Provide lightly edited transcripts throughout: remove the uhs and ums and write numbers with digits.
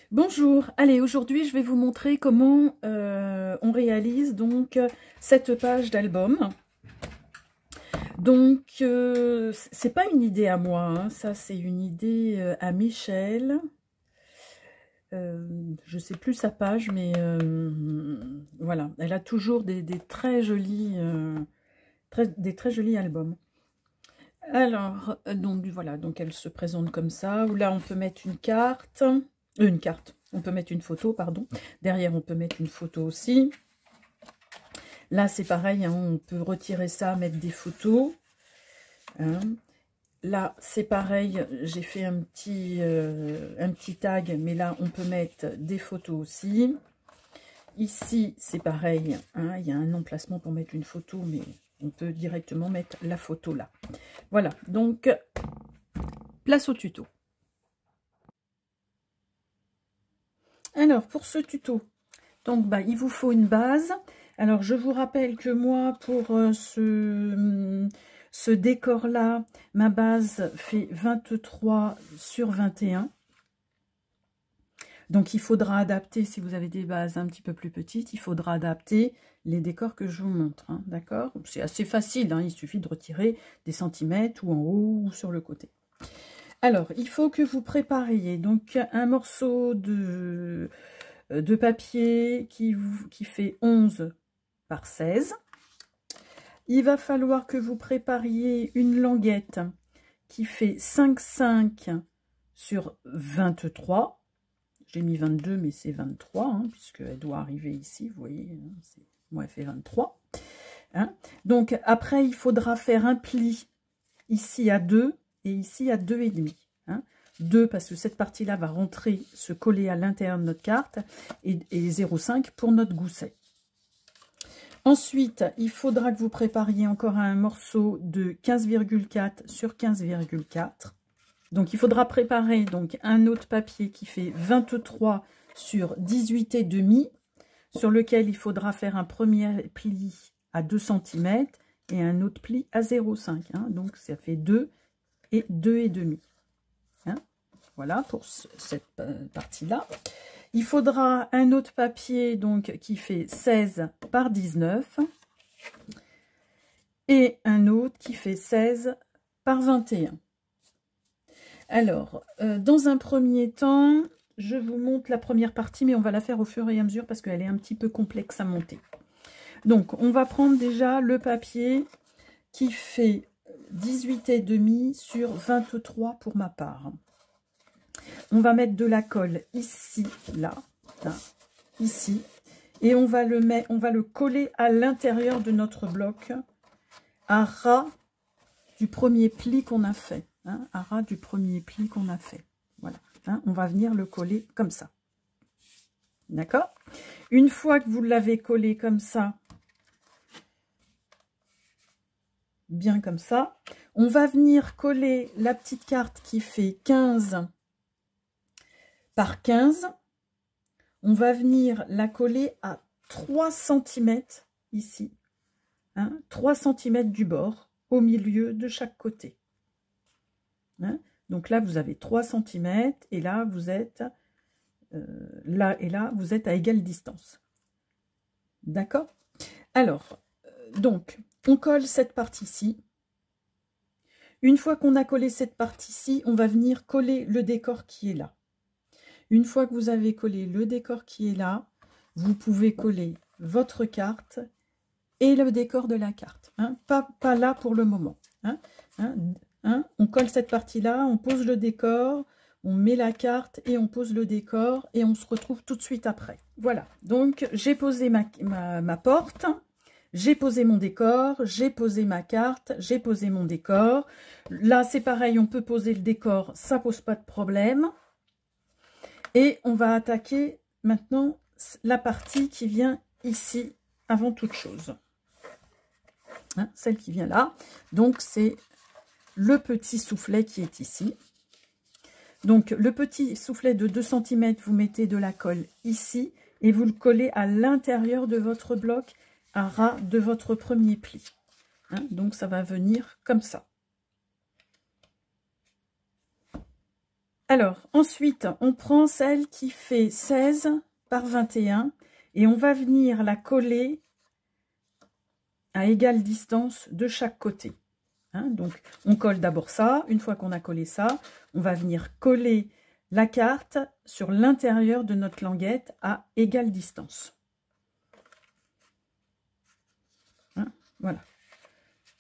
Bonjour, allez, aujourd'hui je vais vous montrer comment on réalise donc cette page d'album. Donc c'est pas une idée à moi, hein, ça c'est une idée à Michel. Je sais plus sa page, mais voilà, elle a toujours des très jolis albums. Alors, donc voilà, donc elle se présente comme ça, où là on peut mettre une carte, on peut mettre une photo, pardon. Derrière on peut mettre une photo aussi. Là c'est pareil, hein, on peut retirer ça, mettre des photos. Hein. Là c'est pareil, j'ai fait un petit tag, mais là on peut mettre des photos aussi. Ici c'est pareil, hein, il y a un emplacement pour mettre une photo, mais on peut directement mettre la photo là. Voilà, donc place au tuto. Alors, pour ce tuto, donc, il vous faut une base. Alors, je vous rappelle que moi, pour ce décor-là, ma base fait 23 sur 21. Donc, il faudra adapter, si vous avez des bases un petit peu plus petites, il faudra adapter les décors que je vous montre. Hein, d'accord? C'est assez facile, hein, il suffit de retirer des centimètres ou en haut ou sur le côté. Alors, il faut que vous prépariez donc un morceau de papier qui fait 11 par 16. Il va falloir que vous prépariez une languette qui fait 5,5 sur 23. J'ai mis 22, mais c'est 23, hein, puisqu'elle doit arriver ici, vous voyez, hein, moi elle fait 23. Hein. Donc après, il faudra faire un pli ici à 2 et ici à 2,5. Hein. 2 parce que cette partie-là va rentrer, se coller à l'intérieur de notre carte, et 0,5 pour notre gousset. Ensuite, il faudra que vous prépariez encore un morceau de 15,4 sur 15,4. Donc, il faudra préparer donc un autre papier qui fait 23 sur 18,5, sur lequel il faudra faire un premier pli à 2 cm et un autre pli à 0,5. Hein. Donc, ça fait 2 et 2,5. Hein. Voilà pour cette partie-là. Il faudra un autre papier donc qui fait 16 par 19 et un autre qui fait 16 par 21. Alors, dans un premier temps, je vous montre la première partie, mais on va la faire au fur et à mesure parce qu'elle est un petit peu complexe à monter. Donc, on va prendre déjà le papier qui fait 18,5 sur 23 pour ma part. On va mettre de la colle ici, là, ici, et on va le coller à l'intérieur de notre bloc, à ras du premier pli qu'on a fait. Hein, à ras du premier pli qu'on a fait. Voilà. Hein, on va venir le coller comme ça. D'accord? Une fois que vous l'avez collé comme ça, bien comme ça, on va venir coller la petite carte qui fait 15 par 15. On va venir la coller à 3 cm ici. Hein, 3 cm du bord, au milieu de chaque côté. Hein, donc là, vous avez 3 cm et là, vous êtes là et là, vous êtes à égale distance. D'accord? Alors, donc, on colle cette partie-ci. Une fois qu'on a collé cette partie-ci, on va venir coller le décor qui est là. Une fois que vous avez collé le décor qui est là, vous pouvez coller votre carte et le décor de la carte. Hein, pas là pour le moment. Hein, on colle cette partie-là, on pose le décor, on met la carte et on pose le décor et on se retrouve tout de suite après. Voilà, donc j'ai posé ma porte, j'ai posé mon décor, j'ai posé ma carte, j'ai posé mon décor. Là, c'est pareil, on peut poser le décor, ça pose pas de problème. Et on va attaquer maintenant la partie qui vient ici avant toute chose. Hein, celle qui vient là. Donc, c'est le petit soufflet qui est ici. Donc, le petit soufflet de 2 cm, vous mettez de la colle ici et vous le collez à l'intérieur de votre bloc à ras de votre premier pli. Hein, donc, ça va venir comme ça. Alors, Alors, ensuite, on prend celle qui fait 16 par 21 et on va venir la coller à égale distance de chaque côté. Hein, donc, on colle d'abord ça. Une fois qu'on a collé ça, on va venir coller la carte sur l'intérieur de notre languette à égale distance. Hein, voilà.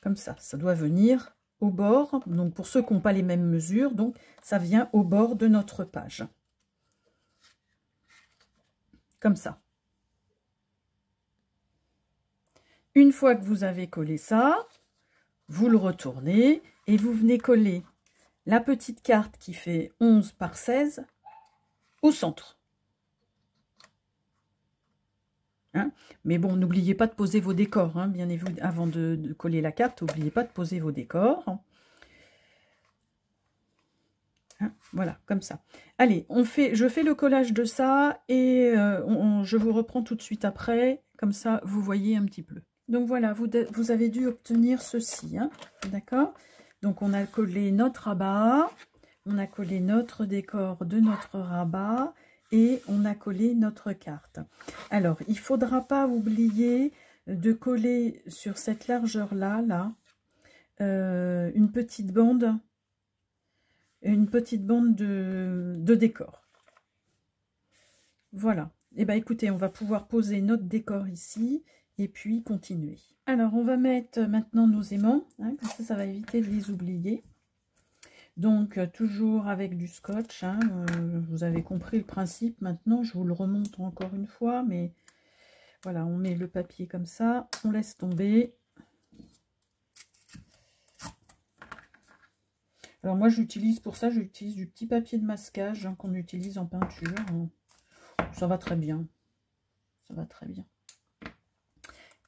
Comme ça doit venir au bord. Donc, pour ceux qui n'ont pas les mêmes mesures, donc ça vient au bord de notre page. Comme ça. Une fois que vous avez collé ça, vous le retournez et vous venez coller la petite carte qui fait 11 par 16 au centre. Hein? Mais bon, n'oubliez pas de poser vos décors, hein, bien évidemment, avant de coller la carte, n'oubliez pas de poser vos décors. Hein? Voilà, comme ça. Allez, je fais le collage de ça et je vous reprends tout de suite après, comme ça vous voyez un petit peu. Donc voilà, vous avez dû obtenir ceci, hein, d'accord? Donc on a collé notre rabat, on a collé notre décor de notre rabat et on a collé notre carte. Alors, il ne faudra pas oublier de coller sur cette largeur-là, une petite bande de décor. Voilà. Et bien écoutez, on va pouvoir poser notre décor ici et puis continuer. Alors, on va mettre maintenant nos aimants, hein, comme ça va éviter de les oublier. Donc, toujours avec du scotch, hein, vous avez compris le principe maintenant, je vous le remonte encore une fois, mais voilà, on met le papier comme ça, on laisse tomber. Alors moi, j'utilise pour ça, j'utilise du petit papier de masquage, hein, qu'on utilise en peinture. Ça va très bien, ça va très bien.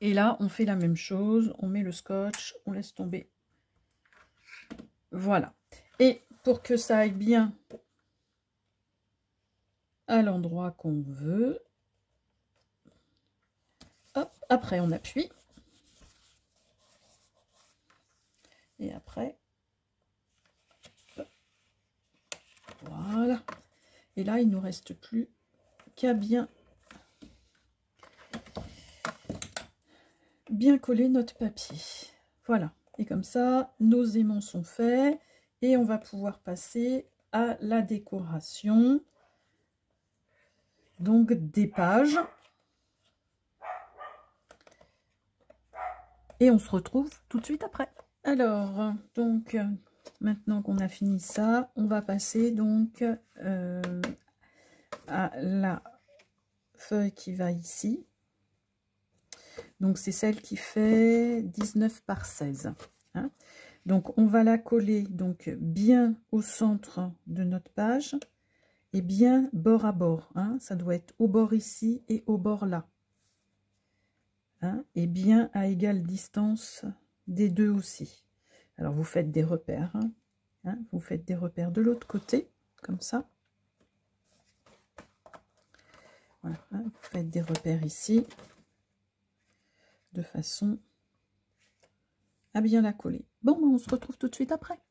Et là, on fait la même chose, on met le scotch, on laisse tomber. Voilà. Et pour que ça aille bien à l'endroit qu'on veut, hop, après on appuie. Et après, hop, voilà. Et là, il ne nous reste plus qu'à bien coller notre papier. Voilà. Et comme ça, nos aimants sont faits. Et on va pouvoir passer à la décoration. Donc, des pages. Et on se retrouve tout de suite après. Alors, donc, maintenant qu'on a fini ça, on va passer donc à la feuille qui va ici. Donc, c'est celle qui fait 19 par 16. Hein. Donc, on va la coller donc bien au centre de notre page et bien bord à bord. Hein. Ça doit être au bord ici et au bord là. Hein, et bien à égale distance des deux aussi. Alors, vous faites des repères. Hein. Hein, vous faites des repères de l'autre côté, comme ça. Voilà, hein, vous faites des repères ici, de façon à bien la coller. Bon, on se retrouve tout de suite après.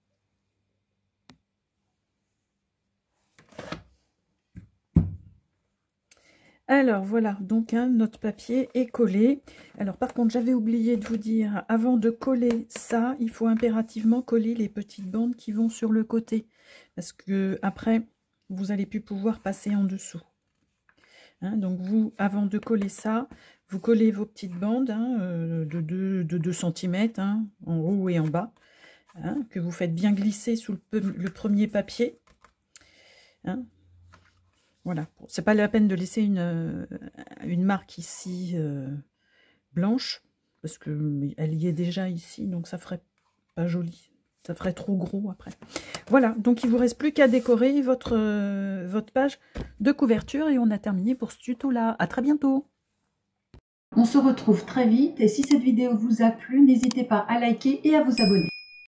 Alors voilà, donc hein, notre papier est collé. Alors par contre, j'avais oublié de vous dire, avant de coller ça, il faut impérativement coller les petites bandes qui vont sur le côté. Parce que après, vous n'allez plus pouvoir passer en dessous. Hein, donc vous, avant de coller ça, vous collez vos petites bandes hein, de 2 cm hein, en haut et en bas, hein, que vous faites bien glisser sous le premier papier. Hein. Voilà, c'est pas la peine de laisser une marque ici blanche, parce qu'elle y est déjà ici, donc ça ferait pas joli, ça ferait trop gros après. Voilà, donc il vous reste plus qu'à décorer votre page de couverture et on a terminé pour ce tuto-là. À très bientôt. On se retrouve très vite et si cette vidéo vous a plu, n'hésitez pas à liker et à vous abonner.